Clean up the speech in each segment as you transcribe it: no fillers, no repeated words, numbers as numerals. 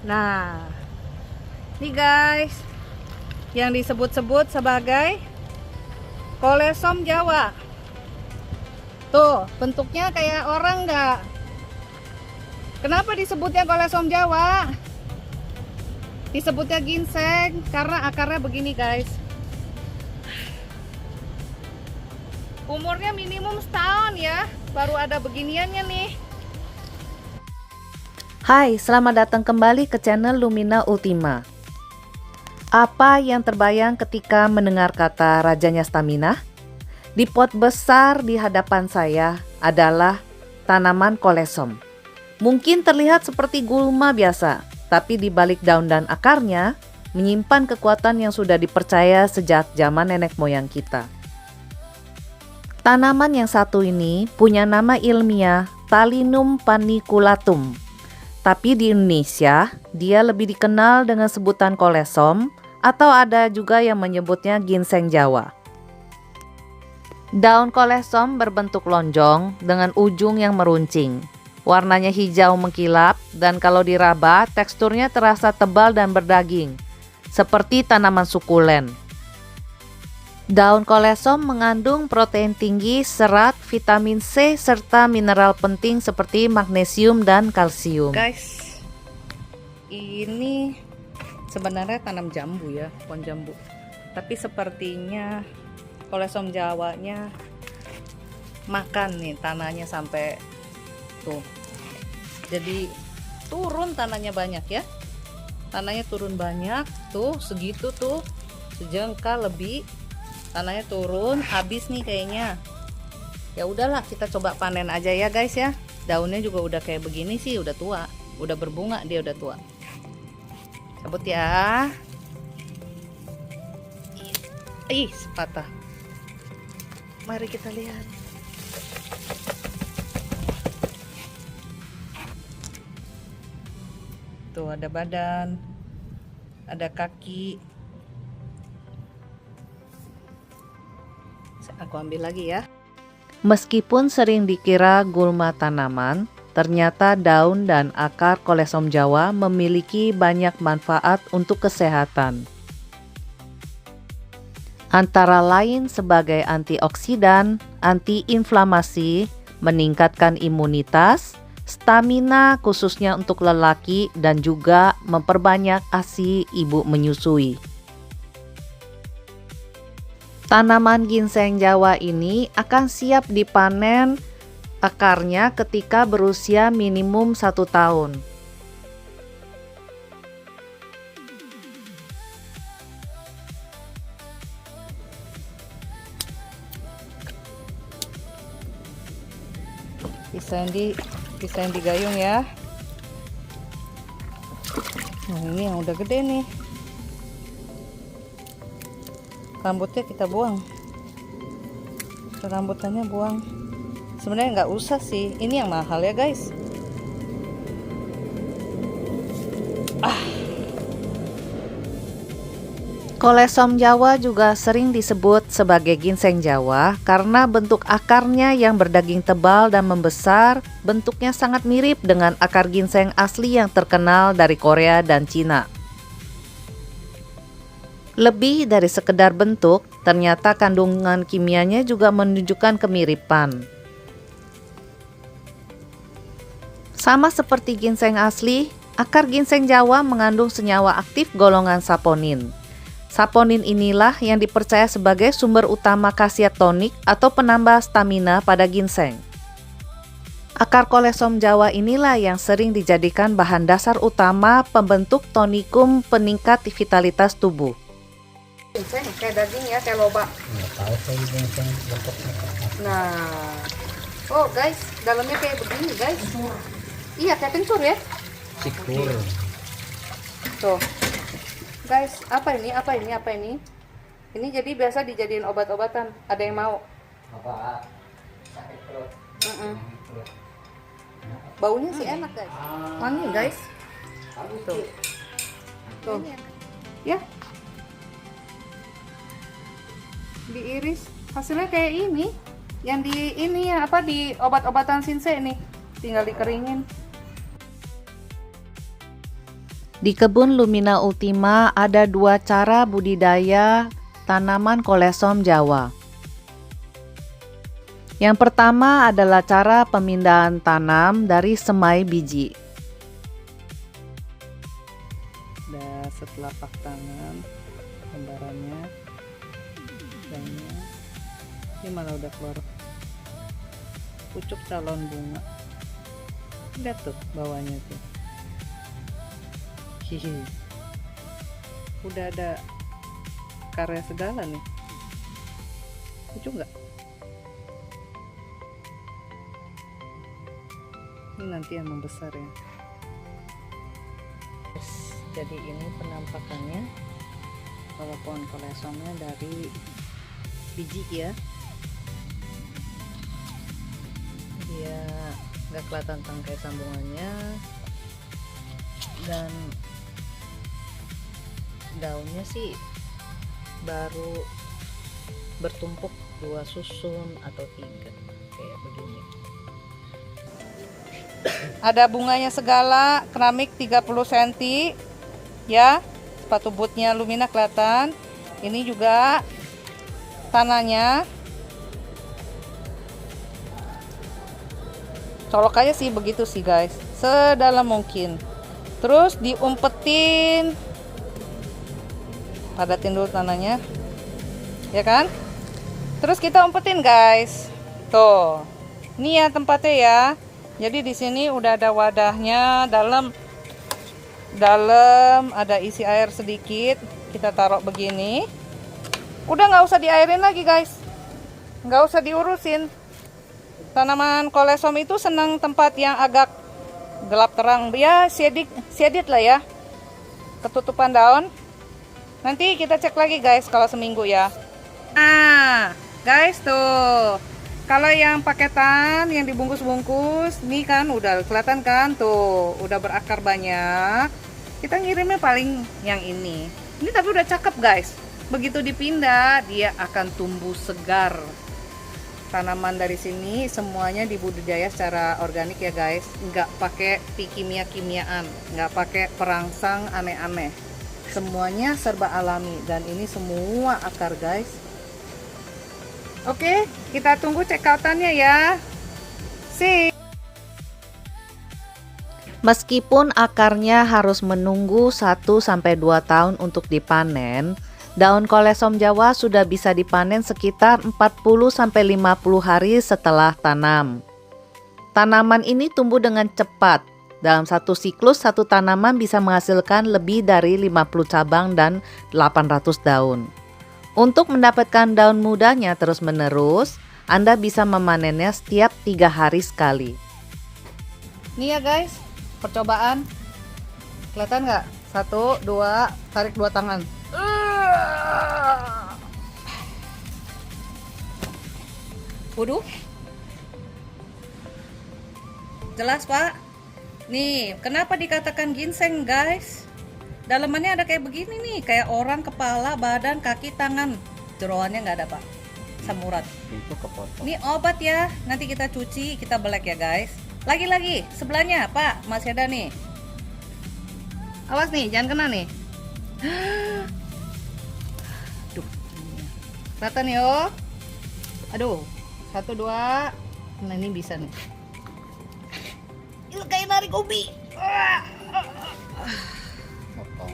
Nah, nih guys, yang disebut-sebut sebagai kolesom Jawa. Tuh, bentuknya kayak orang nggak? Kenapa disebutnya kolesom Jawa? Disebutnya ginseng karena akarnya begini guys. Umurnya minimum setahun ya, baru ada beginiannya nih. Hai, selamat datang kembali ke channel Lumina Ultima. Apa yang terbayang ketika mendengar kata rajanya stamina? Di pot besar di hadapan saya adalah tanaman kolesom. Mungkin terlihat seperti gulma biasa, tapi di balik daun dan akarnya menyimpan kekuatan yang sudah dipercaya sejak zaman nenek moyang kita. Tanaman yang satu ini punya nama ilmiah Talinum paniculatum. Tapi di Indonesia, dia lebih dikenal dengan sebutan kolesom atau ada juga yang menyebutnya ginseng Jawa. Daun kolesom berbentuk lonjong dengan ujung yang meruncing. Warnanya hijau mengkilap dan kalau diraba teksturnya terasa tebal dan berdaging, seperti tanaman sukulen. Daun kolesom mengandung protein tinggi, serat, vitamin C, serta mineral penting seperti magnesium dan kalsium. Guys, ini sebenarnya tanam jambu ya, pohon jambu. Tapi sepertinya kolesom Jawanya makan nih tanahnya sampai tuh. Jadi turun tanahnya banyak ya. Tanahnya turun banyak, tuh segitu tuh, sejengkal lebih. Tanahnya turun, habis nih kayaknya. Ya udahlah, kita coba panen aja ya guys ya. Daunnya juga udah kayak begini sih, udah tua, udah berbunga, dia udah tua. Cabut ya. Ih, patah. Mari kita lihat. Tuh ada badan, ada kaki. Aku ambil lagi ya. Meskipun sering dikira gulma tanaman, ternyata daun dan akar kolesom Jawa memiliki banyak manfaat untuk kesehatan. Antara lain sebagai antioksidan, antiinflamasi, meningkatkan imunitas, stamina khususnya untuk lelaki, dan juga memperbanyak ASI ibu menyusui. Tanaman ginseng Jawa ini akan siap dipanen akarnya ketika berusia minimum 1 tahun. Bisa yang digayung ya. Nah, ini yang udah gede nih. Rambutnya kita buang. Rambutannya buang. Sebenarnya nggak usah sih. Ini yang mahal ya guys. Kolesom Jawa juga sering disebut sebagai ginseng Jawa karena bentuk akarnya yang berdaging tebal dan membesar, bentuknya sangat mirip dengan akar ginseng asli yang terkenal dari Korea dan Cina. Lebih dari sekedar bentuk, ternyata kandungan kimianya juga menunjukkan kemiripan. Sama seperti ginseng asli, akar ginseng Jawa mengandung senyawa aktif golongan saponin. Saponin inilah yang dipercaya sebagai sumber utama khasiat tonik atau penambah stamina pada ginseng. Akar kolesom Jawa inilah yang sering dijadikan bahan dasar utama pembentuk tonikum peningkat vitalitas tubuh. Ginseng kayak daging ya, kayak loba. Nah, oh guys, dalamnya kayak begini guys. Iya, kayak kencur ya. Cikur. Tuh, guys, apa ini? Ini jadi biasa dijadiin obat-obatan. Ada yang mau? Apa? Sakit perut. Baunya sih enak guys. Wangi guys. Tuh, tuh, ya. Diiris, hasilnya kayak ini. Yang di ini ya, apa di obat-obatan Sinse nih. Tinggal dikeringin. Di kebun Lumina Ultima ada 2 cara budidaya tanaman kolesom Jawa. Yang pertama adalah cara pemindahan tanam dari semai biji. Udah setelapak tangan lembarannya, daunnya. Ini mana udah keluar pucuk calon bunga. Lihat tuh bawahnya tuh. Hihi. Udah ada karya segala nih. Lucu nggak? Ini nanti yang membesar ya. Jadi ini penampakannya kalau pohon kolesomnya dari biji ya. Dia nggak kelihatan tangkai sambungannya dan daunnya sih baru bertumpuk 2 susun atau 3 kayak begini. Ada bunganya segala, keramik 30 cm ya, sepatu bootnya Lumina kelihatan. Ini juga tanahnya colok aja sih, begitu sih guys, sedalam mungkin. Terus diumpetin, padatin dulu tanahnya ya kan, terus kita umpetin guys. Tuh ini ya tempatnya ya. Jadi di sini udah ada wadahnya, dalam ada isi air sedikit, kita taruh begini. Udah nggak usah diairin lagi guys, nggak usah diurusin. Tanaman kolesom itu senang tempat yang agak gelap terang ya, shaded lah ya, ketutupan daun. Nanti kita cek lagi guys kalau seminggu ya. Nah guys tuh, kalau yang paketan yang dibungkus-bungkus nih kan udah kelihatan kan tuh, udah berakar banyak. Kita ngirimnya paling yang ini tapi udah cakep guys. Begitu dipindah dia akan tumbuh segar. Tanaman dari sini semuanya dibudidaya secara organik ya guys, nggak pakai kimia-kimiaan, nggak pakai perangsang aneh-aneh, semuanya serba alami. Dan ini semua akar guys. Oke, kita tunggu check-outannya ya. See. Meskipun akarnya harus menunggu 1-2 tahun untuk dipanen, daun kolesom Jawa sudah bisa dipanen sekitar 40-50 hari setelah tanam. Tanaman ini tumbuh dengan cepat. Dalam satu siklus, satu tanaman bisa menghasilkan lebih dari 50 cabang dan 800 daun. Untuk mendapatkan daun mudanya terus-menerus, Anda bisa memanennya setiap 3 hari sekali. Nih ya guys, percobaan. Kelihatan nggak? 1, 2, tarik 2 tangan. Waduh. Jelas pak. Nih, kenapa dikatakan ginseng guys? Dalamannya ada kayak begini nih, kayak orang, kepala, badan, kaki, tangan. Jeroannya nggak ada pak, samurat. Itu kepotong. Ini obat ya, nanti kita cuci, kita belek ya guys. Lagi-lagi, sebelahnya pak, masih ada nih. Awas nih, jangan kena nih. Duh, kelihatan yo. Aduh, 1, 2. Nah ini bisa nih. Itu kayak narik ubi. Potong.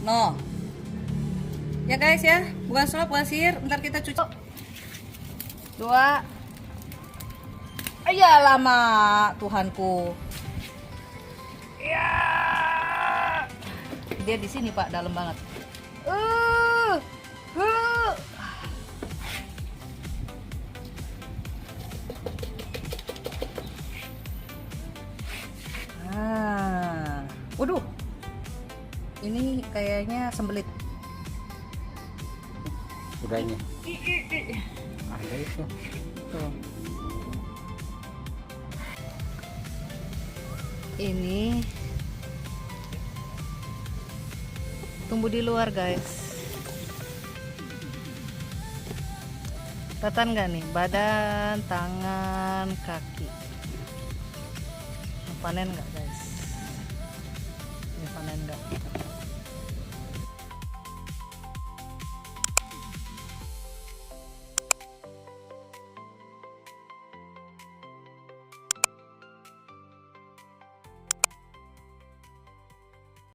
No. Ya guys ya, bukan slop, bukan sihir. Ntar kita cuci. 2. Ayah lama, Tuhanku. Ya. Dia di sini pak, dalam banget. Waduh, ini kayaknya sembelit. Udahnya. Ada itu. Tuh. Ini tumbuh di luar guys. Kelihatan nggak nih? Badan, tangan, kaki. Panen nggak guys? Ini panen nggak?